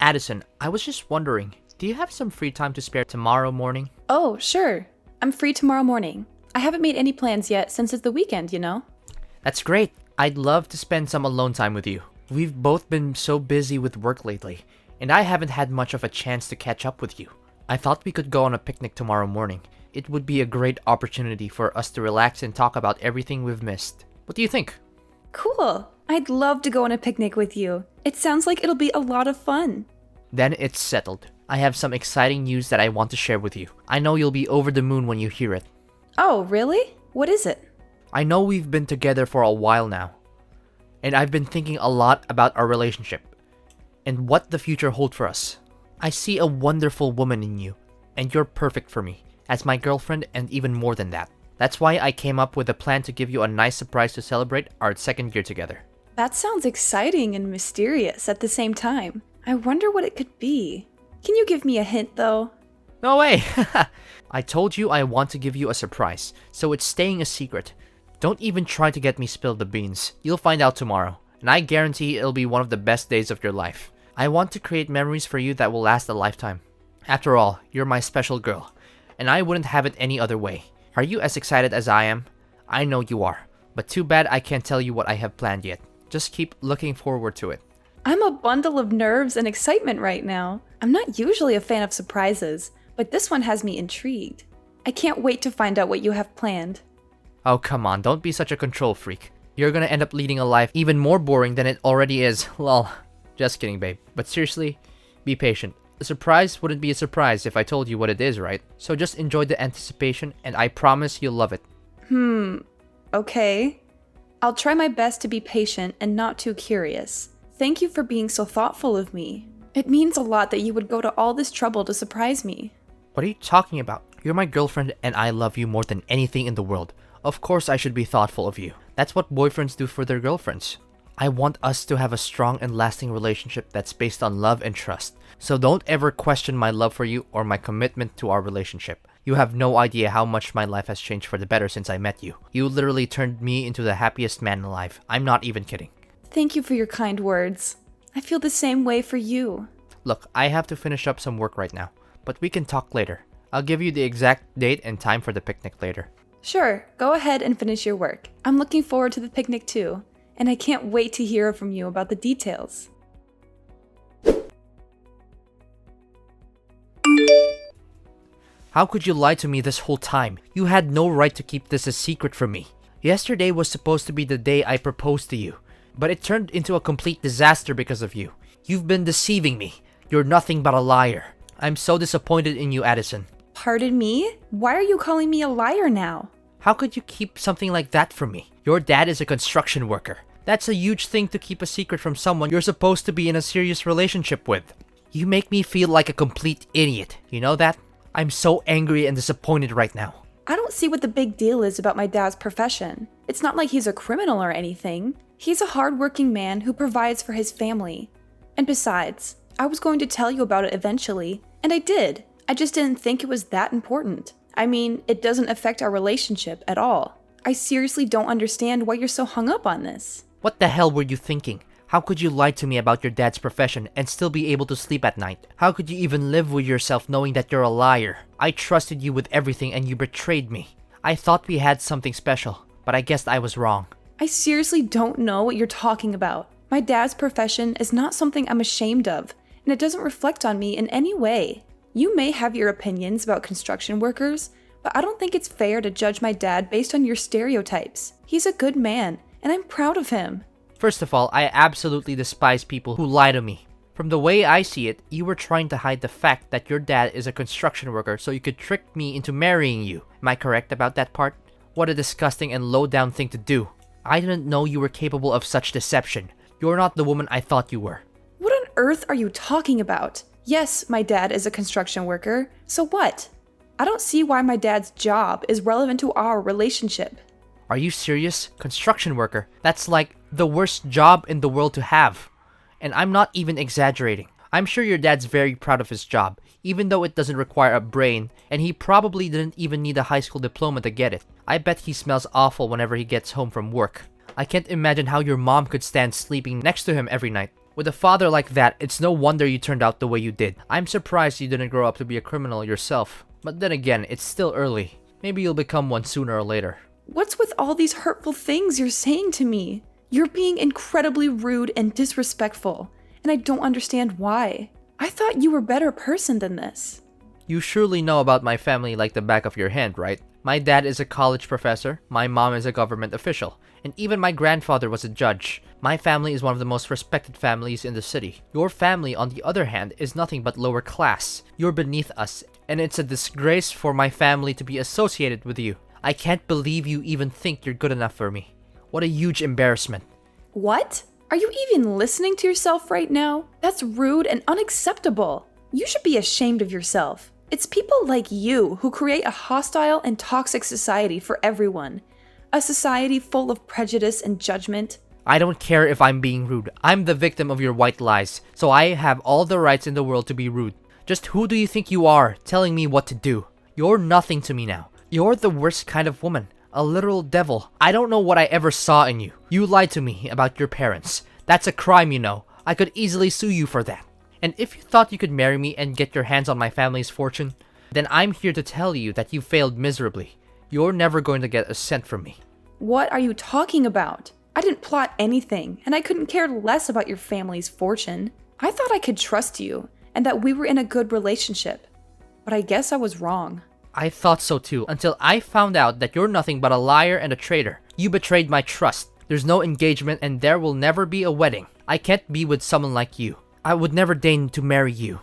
Addison, I was just wondering, do you have some free time to spare tomorrow morning? Oh, sure. I'm free tomorrow morning. I haven't made any plans yet since it's the weekend, you know? That's great. I'd love to spend some alone time with you. We've both been so busy with work lately, and I haven't had much of a chance to catch up with you. I thought we could go on a picnic tomorrow morning. It would be a great opportunity for us to relax and talk about everything we've missed. What do you think? Cool. I'd love to go on a picnic with you. It sounds like it'll be a lot of fun. Then it's settled. I have some exciting news that I want to share with you. I know you'll be over the moon when you hear it. Oh, really? What is it? I know we've been together for a while now, and I've been thinking a lot about our relationship and what the future holds for us. I see a wonderful woman in you, and you're perfect for me as my girlfriend and even more than that. That's why I came up with a plan to give you a nice surprise to celebrate our second year together. That sounds exciting and mysterious at the same time. I wonder what it could be. Can you give me a hint, though? No way! I told you I want to give you a surprise, so it's staying a secret. Don't even try to get me spilled the beans. You'll find out tomorrow, and I guarantee it'll be one of the best days of your life. I want to create memories for you that will last a lifetime. After all, you're my special girl, and I wouldn't have it any other way. Are you as excited as I am? I know you are, but too bad I can't tell you what I have planned yet. Just keep looking forward to it. I'm a bundle of nerves and excitement right now. I'm not usually a fan of surprises, but this one has me intrigued. I can't wait to find out what you have planned. Oh, come on, don't be such a control freak. You're gonna end up leading a life even more boring than it already is. Lol. Just kidding, babe. But seriously, be patient. A surprise wouldn't be a surprise if I told you what it is, right? So just enjoy the anticipation, and I promise you'll love it. Okay. I'll try my best to be patient and not too curious. Thank you for being so thoughtful of me. It means a lot that you would go to all this trouble to surprise me. What are you talking about? You're my girlfriend, and I love you more than anything in the world. Of course I should be thoughtful of you. That's what boyfriends do for their girlfriends. I want us to have a strong and lasting relationship that's based on love and trust. So don't ever question my love for you or my commitment to our relationship. You have no idea how much my life has changed for the better since I met you. You literally turned me into the happiest man alive. I'm not even kidding. Thank you for your kind words. I feel the same way for you. Look, I have to finish up some work right now, but we can talk later. I'll give you the exact date and time for the picnic later. Sure, go ahead and finish your work. I'm looking forward to the picnic too, and I can't wait to hear from you about the details. How could you lie to me this whole time? You had no right to keep this a secret from me. Yesterday was supposed to be the day I proposed to you, but it turned into a complete disaster because of you. You've been deceiving me. You're nothing but a liar. I'm so disappointed in you, Addison. Pardon me? Why are you calling me a liar now? How could you keep something like that from me? Your dad is a construction worker. That's a huge thing to keep a secret from someone you're supposed to be in a serious relationship with. You make me feel like a complete idiot. You know that? I'm so angry and disappointed right now. I don't see what the big deal is about my dad's profession. It's not like he's a criminal or anything. He's a hardworking man who provides for his family. And besides, I was going to tell you about it eventually, and I did. I just didn't think it was that important. I mean, it doesn't affect our relationship at all. I seriously don't understand why you're so hung up on this. What the hell were you thinking? How could you lie to me about your dad's profession and still be able to sleep at night? How could you even live with yourself knowing that you're a liar? I trusted you with everything and you betrayed me. I thought we had something special, but I guess I was wrong. I seriously don't know what you're talking about. My dad's profession is not something I'm ashamed of, and it doesn't reflect on me in any way. You may have your opinions about construction workers, but I don't think it's fair to judge my dad based on your stereotypes. He's a good man, and I'm proud of him. First of all, I absolutely despise people who lie to me. From the way I see it, you were trying to hide the fact that your dad is a construction worker so you could trick me into marrying you. Am I correct about that part? What a disgusting and low-down thing to do. I didn't know you were capable of such deception. You're not the woman I thought you were. What on earth are you talking about? Yes, my dad is a construction worker. So what? I don't see why my dad's job is relevant to our relationship. Are you serious? Construction worker? That's like the worst job in the world to have. And I'm not even exaggerating. I'm sure your dad's very proud of his job, even though it doesn't require a brain, and he probably didn't even need a high school diploma to get it. I bet he smells awful whenever he gets home from work. I can't imagine how your mom could stand sleeping next to him every night. With a father like that, it's no wonder you turned out the way you did. I'm surprised you didn't grow up to be a criminal yourself. But then again, it's still early. Maybe you'll become one sooner or later. What's with all these hurtful things you're saying to me? You're being incredibly rude and disrespectful, and I don't understand why. I thought you were a better person than this. You surely know about my family like the back of your hand, right? My dad is a college professor, my mom is a government official, and even my grandfather was a judge. My family is one of the most respected families in the city. Your family, on the other hand, is nothing but lower class. You're beneath us, and it's a disgrace for my family to be associated with you. I can't believe you even think you're good enough for me. What a huge embarrassment. What? Are you even listening to yourself right now? That's rude and unacceptable. You should be ashamed of yourself. It's people like you who create a hostile and toxic society for everyone. A society full of prejudice and judgment. I don't care if I'm being rude. I'm the victim of your white lies, so I have all the rights in the world to be rude. Just who do you think you are, telling me what to do? You're nothing to me now. You're the worst kind of woman. A literal devil. I don't know what I ever saw in you. You lied to me about your parents. That's a crime, you know. I could easily sue you for that. And if you thought you could marry me and get your hands on my family's fortune, then I'm here to tell you that you failed miserably. You're never going to get a cent from me. What are you talking about? I didn't plot anything, and I couldn't care less about your family's fortune. I thought I could trust you, and that we were in a good relationship. But I guess I was wrong. I thought so too, until I found out that you're nothing but a liar and a traitor. You betrayed my trust. There's no engagement and there will never be a wedding. I can't be with someone like you. I would never deign to marry you,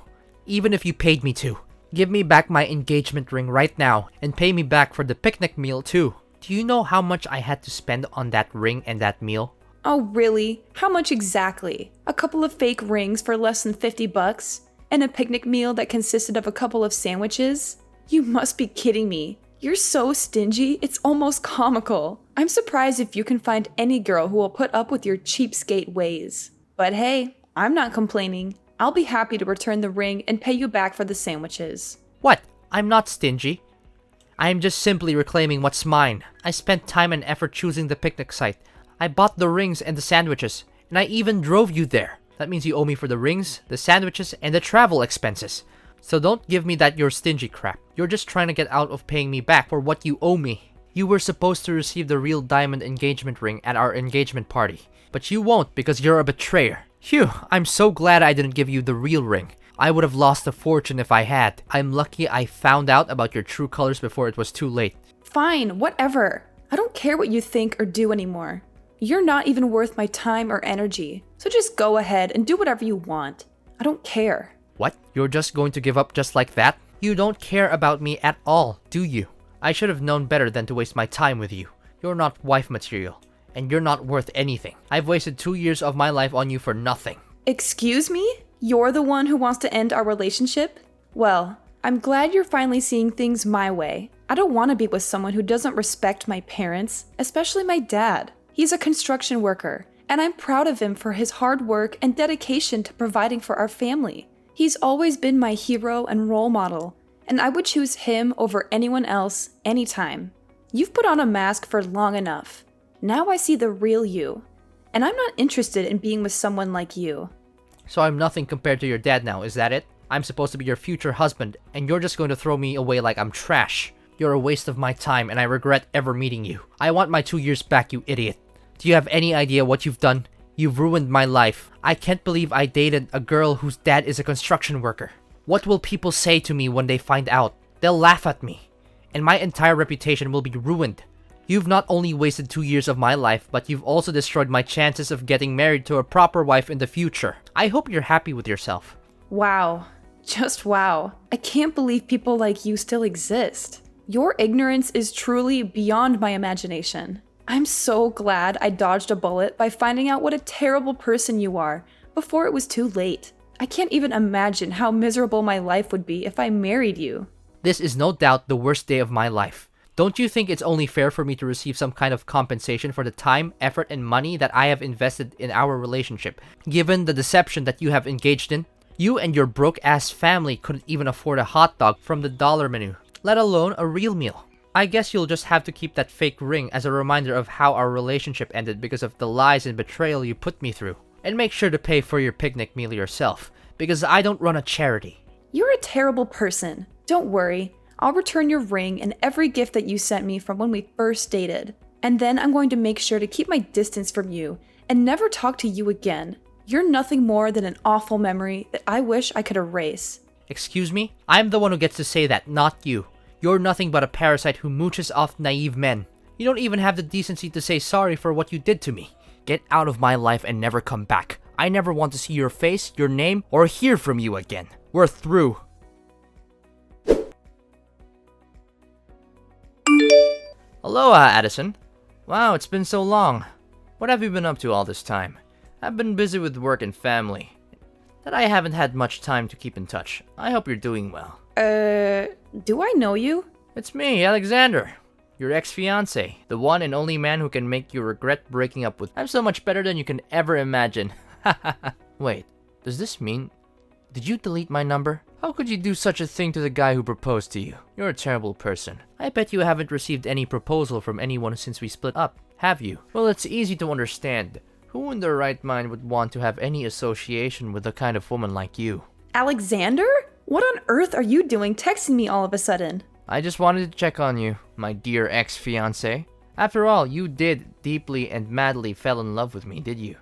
even if you paid me to. Give me back my engagement ring right now, and pay me back for the picnic meal too. Do you know how much I had to spend on that ring and that meal? Oh, really? How much exactly? A couple of fake rings for less than $50? And a picnic meal that consisted of a couple of sandwiches? You must be kidding me. You're so stingy, it's almost comical. I'm surprised if you can find any girl who will put up with your cheapskate ways. But hey, I'm not complaining. I'll be happy to return the ring and pay you back for the sandwiches. What? I'm not stingy. I am just simply reclaiming what's mine. I spent time and effort choosing the picnic site. I bought the rings and the sandwiches, and I even drove you there. That means you owe me for the rings, the sandwiches, and the travel expenses. So don't give me that you're stingy crap. You're just trying to get out of paying me back for what you owe me. You were supposed to receive the real diamond engagement ring at our engagement party. But you won't because you're a betrayer. Phew, I'm so glad I didn't give you the real ring. I would have lost a fortune if I had. I'm lucky I found out about your true colors before it was too late. Fine, whatever. I don't care what you think or do anymore. You're not even worth my time or energy. So just go ahead and do whatever you want. I don't care. What? You're just going to give up just like that? You don't care about me at all, do you? I should have known better than to waste my time with you. You're not wife material, and you're not worth anything. I've wasted 2 years of my life on you for nothing. Excuse me? You're the one who wants to end our relationship? Well, I'm glad you're finally seeing things my way. I don't want to be with someone who doesn't respect my parents, especially my dad. He's a construction worker, and I'm proud of him for his hard work and dedication to providing for our family. He's always been my hero and role model, and I would choose him over anyone else anytime. You've put on a mask for long enough. Now I see the real you, and I'm not interested in being with someone like you. So I'm nothing compared to your dad now, is that it? I'm supposed to be your future husband, and you're just going to throw me away like I'm trash. You're a waste of my time, and I regret ever meeting you. I want my 2 years back, you idiot. Do you have any idea what you've done? You've ruined my life. I can't believe I dated a girl whose dad is a construction worker. What will people say to me when they find out? They'll laugh at me, and my entire reputation will be ruined. You've not only wasted 2 years of my life, but you've also destroyed my chances of getting married to a proper wife in the future. I hope you're happy with yourself. Wow. Just wow. I can't believe people like you still exist. Your ignorance is truly beyond my imagination. I'm so glad I dodged a bullet by finding out what a terrible person you are before it was too late. I can't even imagine how miserable my life would be if I married you. This is no doubt the worst day of my life. Don't you think it's only fair for me to receive some kind of compensation for the time, effort, and money that I have invested in our relationship, given the deception that you have engaged in? You and your broke-ass family couldn't even afford a hot dog from the dollar menu, let alone a real meal. I guess you'll just have to keep that fake ring as a reminder of how our relationship ended because of the lies and betrayal you put me through. And make sure to pay for your picnic meal yourself, because I don't run a charity. You're a terrible person. Don't worry. I'll return your ring and every gift that you sent me from when we first dated. And then I'm going to make sure to keep my distance from you and never talk to you again. You're nothing more than an awful memory that I wish I could erase. Excuse me? I'm the one who gets to say that, not you. You're nothing but a parasite who mooches off naive men. You don't even have the decency to say sorry for what you did to me. Get out of my life and never come back. I never want to see your face, your name, or hear from you again. We're through. Aloha, Addison. Wow, it's been so long. What have you been up to all this time? I've been busy with work and family, that I haven't had much time to keep in touch. I hope you're doing well. Do I know you? It's me, Alexander. Your ex-fiancé. The one and only man who can make you regret breaking up with. I'm so much better than you can ever imagine. Wait, does this mean... Did you delete my number? How could you do such a thing to the guy who proposed to you? You're a terrible person. I bet you haven't received any proposal from anyone since we split up, have you? Well, it's easy to understand. Who in their right mind would want to have any association with a kind of woman like you? Alexander? What on earth are you doing texting me all of a sudden? I just wanted to check on you, my dear ex-fiancé. After all, you did deeply and madly fell in love with me, did you?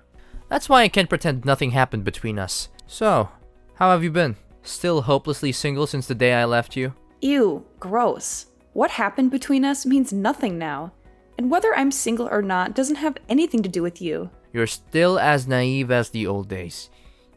That's why I can't pretend nothing happened between us. So, how have you been? Still hopelessly single since the day I left you? Ew, gross. What happened between us means nothing now. And whether I'm single or not doesn't have anything to do with you. You're still as naive as the old days,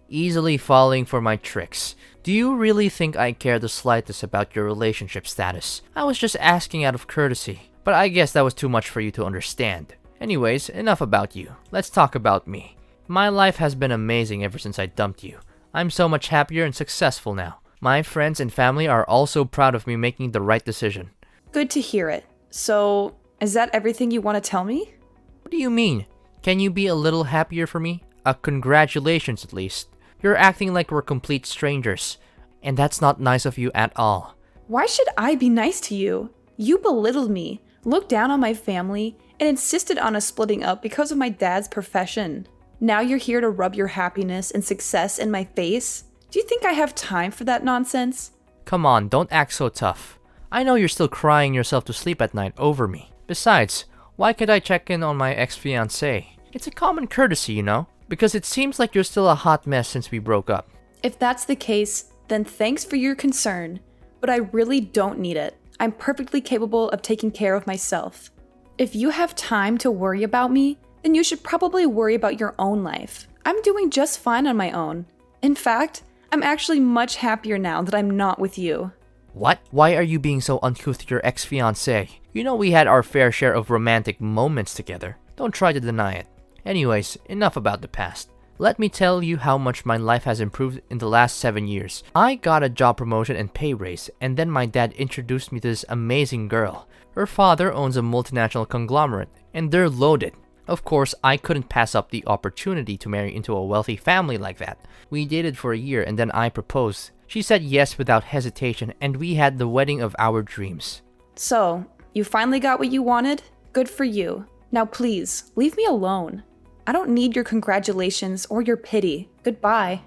easily falling for my tricks. Do you really think I care the slightest about your relationship status? I was just asking out of courtesy, but I guess that was too much for you to understand. Anyways, enough about you. Let's talk about me. My life has been amazing ever since I dumped you. I'm so much happier and successful now. My friends and family are also proud of me making the right decision. Good to hear it. So, is that everything you want to tell me? What do you mean? Can you be a little happier for me? Congratulations at least. You're acting like we're complete strangers, and that's not nice of you at all. Why should I be nice to you? You belittled me, looked down on my family, and insisted on us splitting up because of my dad's profession. Now you're here to rub your happiness and success in my face? Do you think I have time for that nonsense? Come on, don't act so tough. I know you're still crying yourself to sleep at night over me. Besides, why can't I check in on my ex-fiancé? It's a common courtesy, you know? Because it seems like you're still a hot mess since we broke up. If that's the case, then thanks for your concern, but I really don't need it. I'm perfectly capable of taking care of myself. If you have time to worry about me, then you should probably worry about your own life. I'm doing just fine on my own. In fact, I'm actually much happier now that I'm not with you. What? Why are you being so uncouth to your ex-fiancé? You know we had our fair share of romantic moments together. Don't try to deny it. Anyways, enough about the past. Let me tell you how much my life has improved in the last 7 years. I got a job promotion and pay raise, and then my dad introduced me to this amazing girl. Her father owns a multinational conglomerate, and they're loaded. Of course, I couldn't pass up the opportunity to marry into a wealthy family like that. We dated for a year and then I proposed. She said yes without hesitation, and we had the wedding of our dreams. So, you finally got what you wanted? Good for you. Now please, leave me alone. I don't need your congratulations or your pity. Goodbye.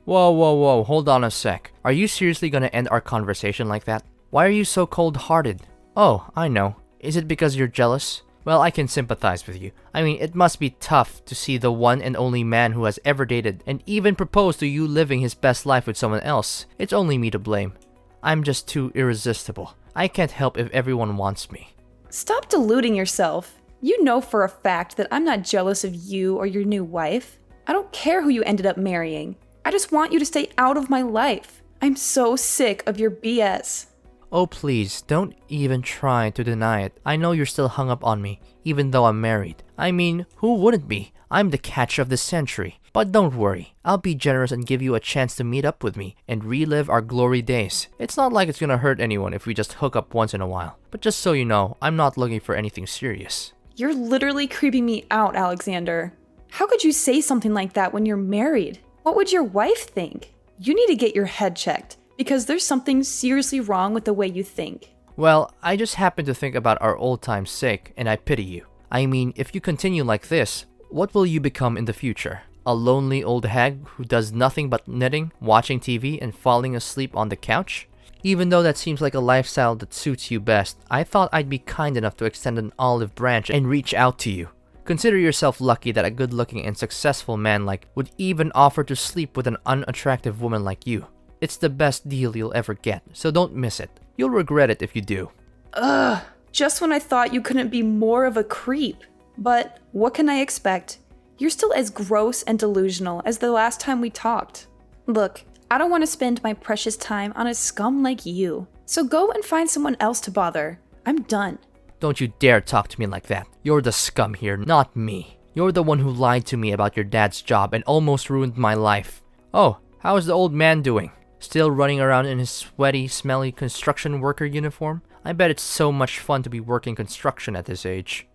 Whoa, hold on a sec. Are you seriously gonna end our conversation like that? Why are you so cold-hearted? Oh, I know. Is it because you're jealous? Well, I can sympathize with you. I mean, it must be tough to see the one and only man who has ever dated and even proposed to you living his best life with someone else. It's only me to blame. I'm just too irresistible. I can't help if everyone wants me. Stop deluding yourself. You know for a fact that I'm not jealous of you or your new wife. I don't care who you ended up marrying. I just want you to stay out of my life. I'm so sick of your BS. Oh please, don't even try to deny it. I know you're still hung up on me, even though I'm married. I mean, who wouldn't be? I'm the catch of the century. But don't worry, I'll be generous and give you a chance to meet up with me and relive our glory days. It's not like it's gonna hurt anyone if we just hook up once in a while. But just so you know, I'm not looking for anything serious. You're literally creeping me out, Alexander. How could you say something like that when you're married? What would your wife think? You need to get your head checked, because there's something seriously wrong with the way you think. Well, I just happen to think about our old time's sake, and I pity you. I mean, if you continue like this, what will you become in the future? A lonely old hag who does nothing but knitting, watching TV, and falling asleep on the couch? Even though that seems like a lifestyle that suits you best, I thought I'd be kind enough to extend an olive branch and reach out to you. Consider yourself lucky that a good-looking and successful man like would even offer to sleep with an unattractive woman like you. It's the best deal you'll ever get, so don't miss it. You'll regret it if you do. Ugh, just when I thought you couldn't be more of a creep. But what can I expect? You're still as gross and delusional as the last time we talked. Look, I don't want to spend my precious time on a scum like you. So go and find someone else to bother. I'm done. Don't you dare talk to me like that. You're the scum here, not me. You're the one who lied to me about your dad's job and almost ruined my life. Oh, how is the old man doing? Still running around in his sweaty, smelly construction worker uniform? I bet it's so much fun to be working construction at this age.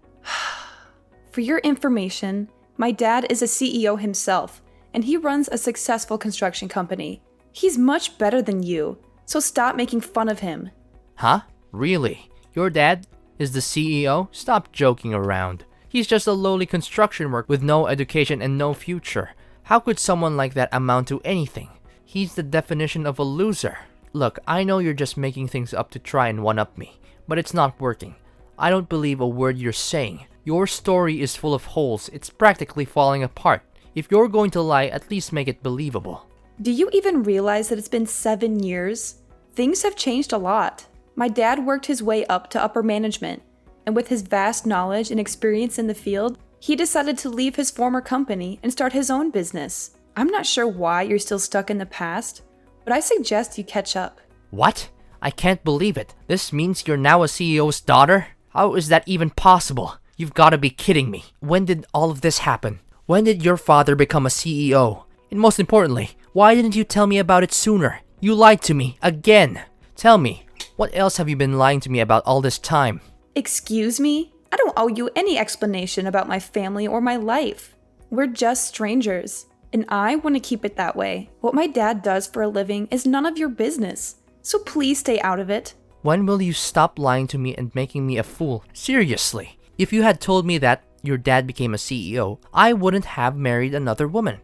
For your information, my dad is a CEO himself, and he runs a successful construction company. He's much better than you, so stop making fun of him. Huh? Really? Your dad is the CEO? Stop joking around. He's just a lowly construction worker with no education and no future. How could someone like that amount to anything? He's the definition of a loser. Look, I know you're just making things up to try and one-up me, but it's not working. I don't believe a word you're saying. Your story is full of holes. It's practically falling apart. If you're going to lie, at least make it believable. Do you even realize that it's been 7 years? Things have changed a lot. My dad worked his way up to upper management, and with his vast knowledge and experience in the field, he decided to leave his former company and start his own business. I'm not sure why you're still stuck in the past, but I suggest you catch up. What? I can't believe it. This means you're now a CEO's daughter? How is that even possible? You've got to be kidding me. When did all of this happen? When did your father become a CEO? And most importantly, why didn't you tell me about it sooner? You lied to me again. Tell me, what else have you been lying to me about all this time? Excuse me? I don't owe you any explanation about my family or my life. We're just strangers, and I want to keep it that way. What my dad does for a living is none of your business, so please stay out of it. When will you stop lying to me and making me a fool? Seriously, if you had told me that your dad became a CEO, I wouldn't have married another woman,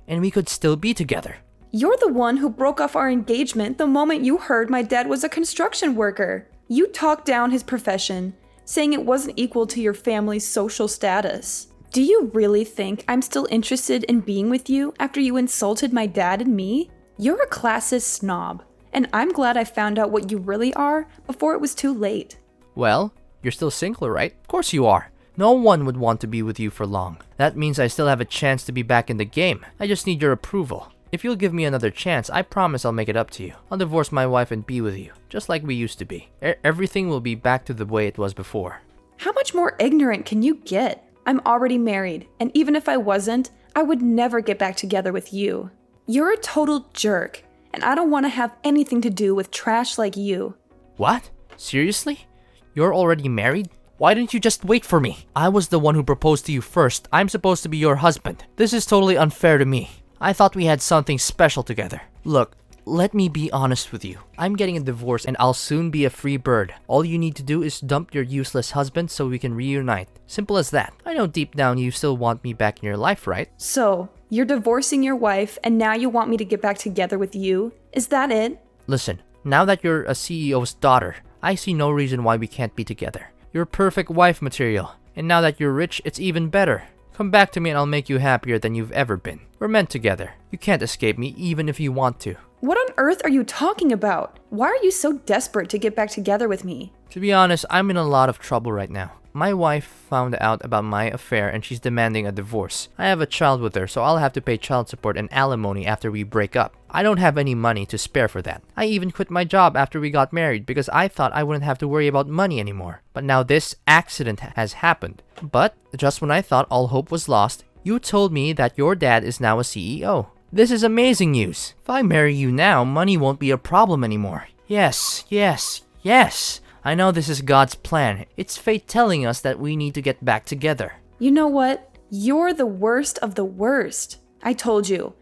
and we could still be together. You're the one who broke off our engagement the moment you heard my dad was a construction worker. You talked down his profession, saying it wasn't equal to your family's social status. Do you really think I'm still interested in being with you after you insulted my dad and me? You're a classist snob, and I'm glad I found out what you really are before it was too late. Well, you're still single, right? Of course you are. No one would want to be with you for long. That means I still have a chance to be back in the game. I just need your approval. If you'll give me another chance, I promise I'll make it up to you. I'll divorce my wife and be with you, just like we used to be. Everything will be back to the way it was before. How much more ignorant can you get? I'm already married, and even if I wasn't, I would never get back together with you. You're a total jerk, and I don't want to have anything to do with trash like you. What? Seriously? You're already married? Why didn't you just wait for me? I was the one who proposed to you first. I'm supposed to be your husband. This is totally unfair to me. I thought we had something special together. Look, let me be honest with you. I'm getting a divorce and I'll soon be a free bird. All you need to do is dump your useless husband so we can reunite. Simple as that. I know deep down you still want me back in your life, right? So, you're divorcing your wife and now you want me to get back together with you? Is that it? Listen, now that you're a CEO's daughter, I see no reason why we can't be together. You're perfect wife material. And now that you're rich, it's even better. Come back to me and I'll make you happier than you've ever been. We're meant together. You can't escape me even if you want to. What on earth are you talking about? Why are you so desperate to get back together with me? To be honest, I'm in a lot of trouble right now. My wife found out about my affair and she's demanding a divorce. I have a child with her, so I'll have to pay child support and alimony after we break up. I don't have any money to spare for that. I even quit my job after we got married because I thought I wouldn't have to worry about money anymore. But now this accident has happened. But just when I thought all hope was lost, you told me that your dad is now a CEO. This is amazing news. If I marry you now, money won't be a problem anymore. Yes, yes, yes. I know this is God's plan. It's fate telling us that we need to get back together. You know what? You're the worst of the worst. I told you.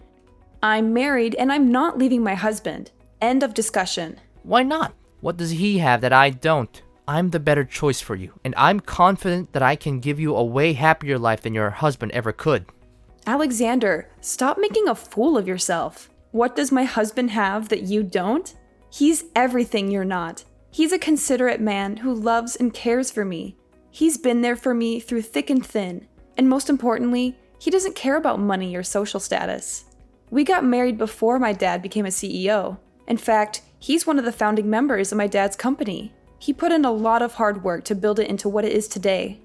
I'm married and I'm not leaving my husband. End of discussion. Why not? What does he have that I don't? I'm the better choice for you, and I'm confident that I can give you a way happier life than your husband ever could. Alexander, stop making a fool of yourself. What does my husband have that you don't? He's everything you're not. He's a considerate man who loves and cares for me. He's been there for me through thick and thin. And most importantly, he doesn't care about money or social status. We got married before my dad became a CEO. In fact, he's one of the founding members of my dad's company. He put in a lot of hard work to build it into what it is today.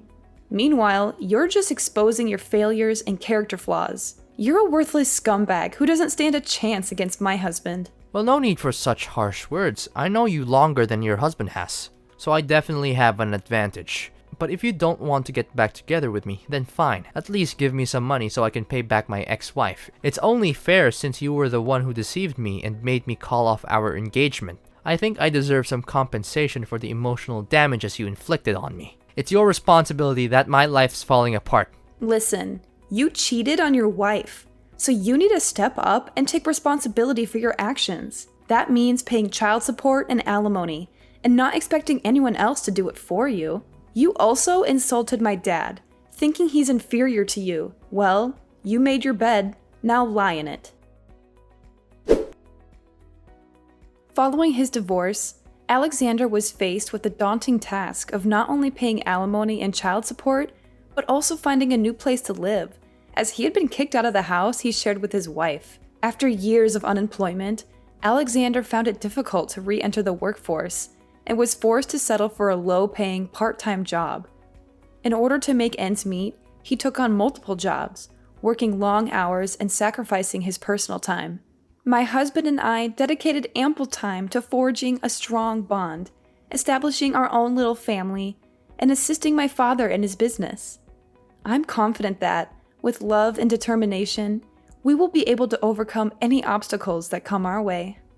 Meanwhile, you're just exposing your failures and character flaws. You're a worthless scumbag who doesn't stand a chance against my husband. Well, no need for such harsh words. I know you longer than your husband has, so I definitely have an advantage. But if you don't want to get back together with me, then fine. At least give me some money so I can pay back my ex-wife. It's only fair since you were the one who deceived me and made me call off our engagement. I think I deserve some compensation for the emotional damages you inflicted on me. It's your responsibility that my life's falling apart. Listen, you cheated on your wife, so you need to step up and take responsibility for your actions. That means paying child support and alimony, and not expecting anyone else to do it for you. You also insulted my dad, thinking he's inferior to you. Well, you made your bed, now lie in it. Following his divorce, Alexander was faced with the daunting task of not only paying alimony and child support, but also finding a new place to live, as he had been kicked out of the house he shared with his wife. After years of unemployment, Alexander found it difficult to re-enter the workforce and was forced to settle for a low-paying part-time job. In order to make ends meet, he took on multiple jobs, working long hours and sacrificing his personal time. My husband and I dedicated ample time to forging a strong bond, establishing our own little family, and assisting my father in his business. I'm confident that, with love and determination, we will be able to overcome any obstacles that come our way.